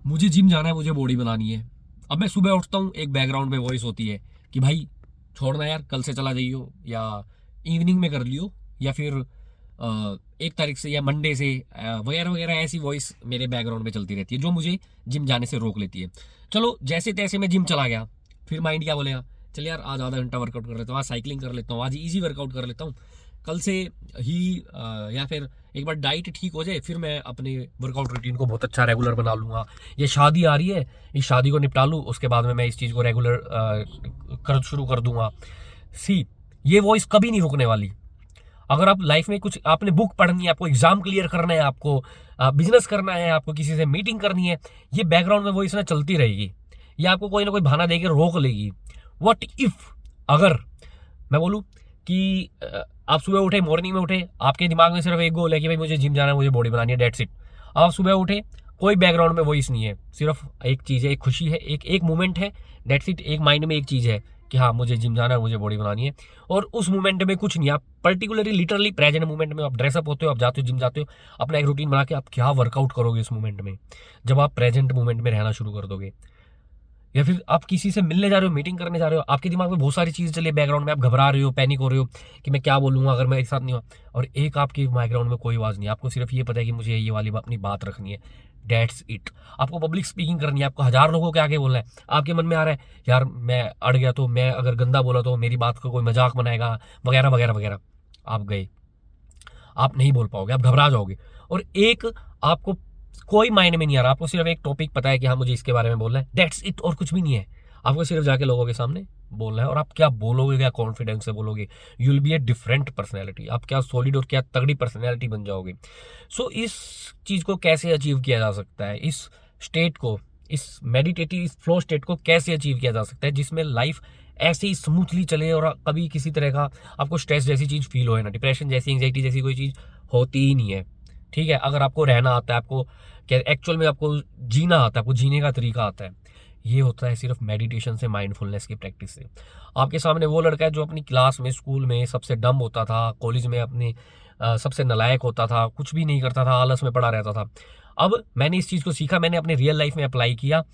मुझे जिम जाना है, मुझे बॉडी बनानी है। अब मैं सुबह उठता हूँ, एक बैकग्राउंड में वॉइस होती है कि भाई छोड़ना यार, कल से चला जाइयो, या इवनिंग में कर लियो, या फिर 1 तारीख से या मंडे से, वगैरह वगैरह। ऐसी वॉइस मेरे बैकग्राउंड में चलती रहती है जो मुझे जिम जाने से रोक लेती है। चलो जैसे तैसे मैं जिम चला गया, फिर माइंड क्या बोलेगा, चल यार आज आधा घंटा वर्कआउट कर लेता हूँ, आज साइकिलिंग कर लेता हूँ, आज इजी वर्कआउट कर लेता हूँ, कल से ही या फिर एक बार डाइट ठीक हो जाए फिर मैं अपने वर्कआउट रूटीन को बहुत अच्छा रेगुलर बना लूँगा। ये शादी आ रही है, इस शादी को निपटा लूँ, उसके बाद में मैं इस चीज़ को रेगुलर कर शुरू कर दूंगा। सी, ये वॉइस कभी नहीं रुकने वाली। अगर आप लाइफ में कुछ, आपने बुक पढ़नी है, आपको एग्जाम क्लियर करना है, आपको बिजनेस करना है, आपको किसी से मीटिंग करनी है, ये बैकग्राउंड में वॉइस ना चलती रहेगी। ये आपको कोई ना कोई बहाना देकर रोक लेगी। व्हाट इफ, अगर मैं बोलूँ कि आप सुबह उठे, मॉर्निंग में उठे, आपके दिमाग में सिर्फ एक गोल है कि भाई मुझे जिम जाना है, मुझे बॉडी बनानी है, डेट्स इट। अब आप सुबह उठे, कोई बैकग्राउंड में वॉइस नहीं है, सिर्फ एक चीज़ है, एक खुशी है, एक एक मोमेंट है, डेट्स इट। एक माइंड में एक चीज़ है कि हाँ मुझे जिम जाना है, मुझे बॉडी बनानी है, और उस मोमेंट में कुछ नहीं। आप पर्टिकुलरली लिटरली प्रेजेंट मोमेंट में आप ड्रेसअप होते हो, आप जाते हो जिम जाते हो, अपना एक रूटीन बना के आप क्या वर्कआउट करोगे इस मोमेंट में, जब आप प्रेजेंट मोमेंट में रहना शुरू कर दोगे। या फिर आप किसी से मिलने जा रहे हो, मीटिंग करने जा रहे हो, आपके दिमाग में बहुत सारी चीज़ें चली है बैकग्राउंड में, आप घबरा रहे हो, पैनिक हो रहे हो कि मैं क्या बोलूँगा अगर मेरे साथ नहीं हुआ, और एक आपके बैकग्राउंड में कोई आवाज़ नहीं, आपको सिर्फ ये पता है कि मुझे ये वाली अपनी बात रखनी है, डेट्स इट। आपको पब्लिक स्पीकिंग करनी है, आपको 1000 लोगों के आगे बोलना है, आपके मन में आ रहा है यार मैं अड़ गया तो, मैं अगर गंदा बोला तो मेरी बात को कोई मजाक बनाएगा, वगैरह वगैरह वगैरह। आप गए, आप नहीं बोल पाओगे, आप घबरा जाओगे। और एक, आपको कोई मायने में नहीं आ रहा, आपको सिर्फ एक टॉपिक पता है कि हाँ मुझे इसके बारे में बोलना है, दैट्स इट, और कुछ भी नहीं है। आपको सिर्फ जाके लोगों के सामने बोलना है, और आप क्या बोलोगे, क्या कॉन्फिडेंस से बोलोगे, you will be a different personality. आप क्या सॉलिड और क्या तगड़ी पर्सनैलिटी बन जाओगे। सो इस चीज़ को कैसे अचीव किया जा सकता है, इस स्टेट को, इस मेडिटेटिव इस फ्लो स्टेट को कैसे अचीव किया जा सकता है जिसमें लाइफ ऐसे ही स्मूथली चले और कभी किसी तरह का आपको स्ट्रेस जैसी चीज़ फील हो ना, डिप्रेशन जैसी, एंग्जाइटी जैसी कोई चीज़ होती ही नहीं है। ठीक है, अगर आपको रहना आता है, आपको क्या एक्चुअल में आपको जीना आता है, आपको जीने का तरीका आता है, ये होता है सिर्फ मेडिटेशन से, माइंडफुलनेस की प्रैक्टिस से। आपके सामने वो लड़का है जो अपनी क्लास में, स्कूल में सबसे डम होता था, कॉलेज में अपनी सबसे नालायक होता था, कुछ भी नहीं करता था, आलस में पड़ा रहता था। अब मैंने इस चीज़ को सीखा, मैंने अपनी रियल लाइफ में अप्लाई किया,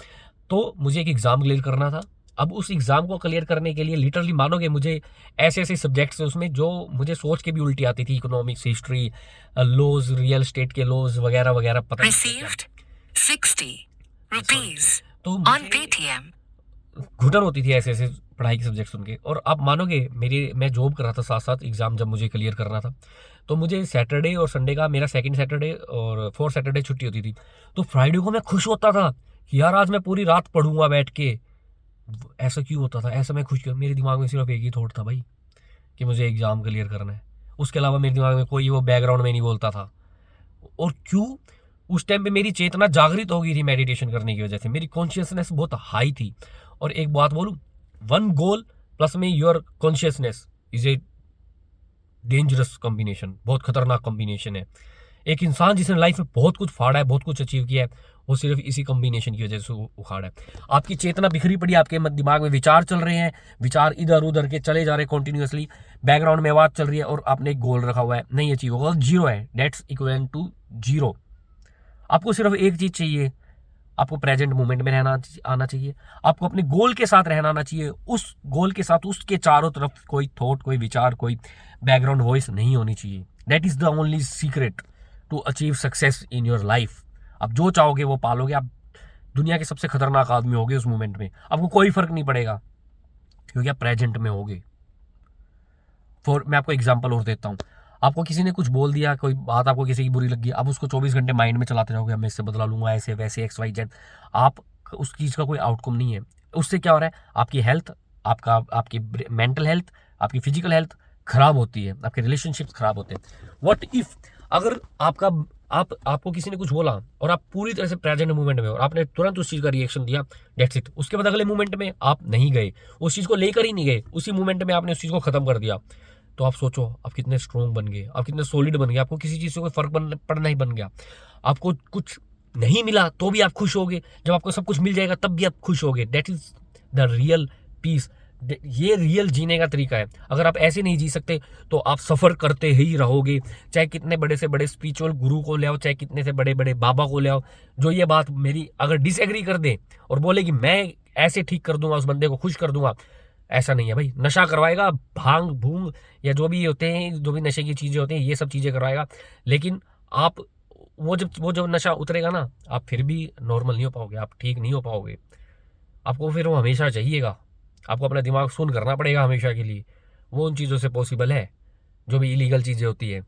तो मुझे एक एग्ज़ाम क्लियर करना था। अब उस एग्ज़ाम को क्लियर करने के लिए लिटरली मानोगे मुझे ऐसे ऐसे सब्जेक्ट्स हैं उसमें जो मुझे सोच के भी उल्टी आती थी, economics, history, laws, real estate के लॉज, वगैरह वगैरह, पता नहीं क्या क्या। Received 60 sorry. rupees तो on मुझे Paytm. घुटन होती थी ऐसे ऐसे पढ़ाई के सब्जेक्ट सुन के। और आप मानोगे, मेरी मैं जॉब कर रहा था साथ साथ, एग्ज़ाम जब मुझे क्लियर करना था, तो मुझे सैटरडे और संडे का, मेरा सेकंड सैटरडे और फोर्थ सैटरडे छुट्टी होती थी, तो फ्राइडे को मैं खुश होता था कि यार आज मैं पूरी रात पढ़ूंगा बैठ के। ऐसा क्यों होता था, ऐसा मैं खुश क्यों, मेरे दिमाग में सिर्फ एक ही थॉट था भाई, कि मुझे एग्ज़ाम क्लियर करना है। उसके अलावा मेरे दिमाग में कोई वो बैकग्राउंड में नहीं बोलता था। और क्यों, उस टाइम पे मेरी चेतना जागृत हो गई थी मेडिटेशन करने की वजह से, मेरी कॉन्शियसनेस बहुत हाई थी। और एक बात बोलूं, वन गोल प्लस में your consciousness is a dangerous combination, बहुत खतरनाक कॉम्बिनेशन है। एक इंसान जिसने लाइफ में बहुत कुछ फाड़ा है, बहुत कुछ अचीव किया है, वो सिर्फ इसी कॉम्बिनेशन की वजह से उखाड़ा है। आपकी चेतना बिखरी पड़ी, आपके दिमाग में विचार चल रहे हैं, विचार इधर उधर के चले जा रहे हैं कॉन्टिन्यूसली, बैकग्राउंड में आवाज चल रही है, और आपने एक गोल रखा हुआ है, नहीं अचीव होगा, जीरो है, डेट्स इक्वल टू जीरो। आपको सिर्फ एक चीज चाहिए, आपको प्रेजेंट मोमेंट में रहना आना चाहिए, आपको अपने गोल के साथ रहना आना चाहिए, उस गोल के साथ उसके चारों तरफ कोई थॉट, कोई विचार, कोई बैकग्राउंड वॉइस नहीं होनी चाहिए। That is the only secret to achieve success in your life. आप जो चाहोगे वो पालोगे, आप दुनिया के सबसे खतरनाक आदमी होगे उस मोमेंट में, आपको कोई फर्क नहीं पड़ेगा, क्योंकि आप प्रेजेंट में होगे। फॉर मैं आपको एग्जांपल और देता हूँ, आपको किसी ने कुछ बोल दिया, कोई बात आपको किसी की बुरी लगी, आप उसको 24 घंटे माइंड में चलाते रहोगे, मैं इससे बदला लूंगा, ऐसे वैसे एक्स वाई जेड, आप उस चीज़ का कोई आउटकम नहीं है। उससे क्या हो रहा है, आपकी हेल्थ, आपकी मेंटल हेल्थ, आपकी फिजिकल हेल्थ खराब होती है, आपके रिलेशनशिप्स खराब होते हैं। व्हाट इफ, अगर आपको किसी ने कुछ बोला और आप पूरी तरह से प्रेजेंट मूवमेंट में हो और आपने तुरंत उस चीज़ का रिएक्शन दिया, डेट्स इट, उसके बाद अगले मूवमेंट में आप नहीं गए, उस चीज़ को लेकर ही नहीं गए, उसी मूवमेंट में आपने उस चीज़ को खत्म कर दिया, तो आप सोचो आप कितने स्ट्रोंग बन गए, आप कितने सॉलिड बन गए, आपको किसी चीज़ से कोई फर्क पड़ना ही बन गया। आपको कुछ नहीं मिला तो भी आप खुश होगे, जब आपको सब कुछ मिल जाएगा तब भी आप खुश होगे। That is the real piece, ये रियल जीने का तरीका है। अगर आप ऐसे नहीं जी सकते तो आप सफ़र करते ही रहोगे, चाहे कितने बड़े से बड़े स्पिरिचुअल गुरु को ले आओ, चाहे कितने से बड़े बड़े बाबा को ले आओ, जो ये बात मेरी अगर डिसएग्री कर दे और बोले कि मैं ऐसे ठीक कर दूंगा, उस बंदे को खुश कर दूंगा, ऐसा नहीं है भाई। नशा करवाएगा, भांग भूंग या जो भी होते हैं, जो भी नशे की चीज़ें होती हैं, ये सब चीज़ें करवाएगा, लेकिन आप वो जब नशा उतरेगा ना, आप फिर भी नॉर्मल नहीं हो पाओगे, आप ठीक नहीं हो पाओगे। आपको फिर वो हमेशा चाहिएगा, आपको अपना दिमाग सुन करना पड़ेगा हमेशा के लिए। वो उन चीज़ों से पॉसिबल है जो भी इलीगल चीज़ें होती है,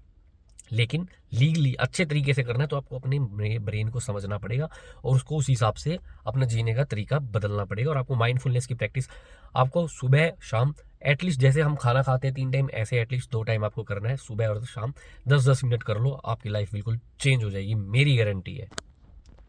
लेकिन लीगली अच्छे तरीके से करना है तो आपको अपने ब्रेन को समझना पड़ेगा और उसको उस हिसाब से अपना जीने का तरीका बदलना पड़ेगा। और आपको माइंडफुलनेस की प्रैक्टिस आपको सुबह शाम एटलीस्ट, जैसे हम खाना खाते हैं 3 टाइम, ऐसे एटलीस्ट 2 टाइम आपको करना है, सुबह और शाम 10-10 मिनट कर लो, आपकी लाइफ बिल्कुल चेंज हो जाएगी, मेरी गारंटी है।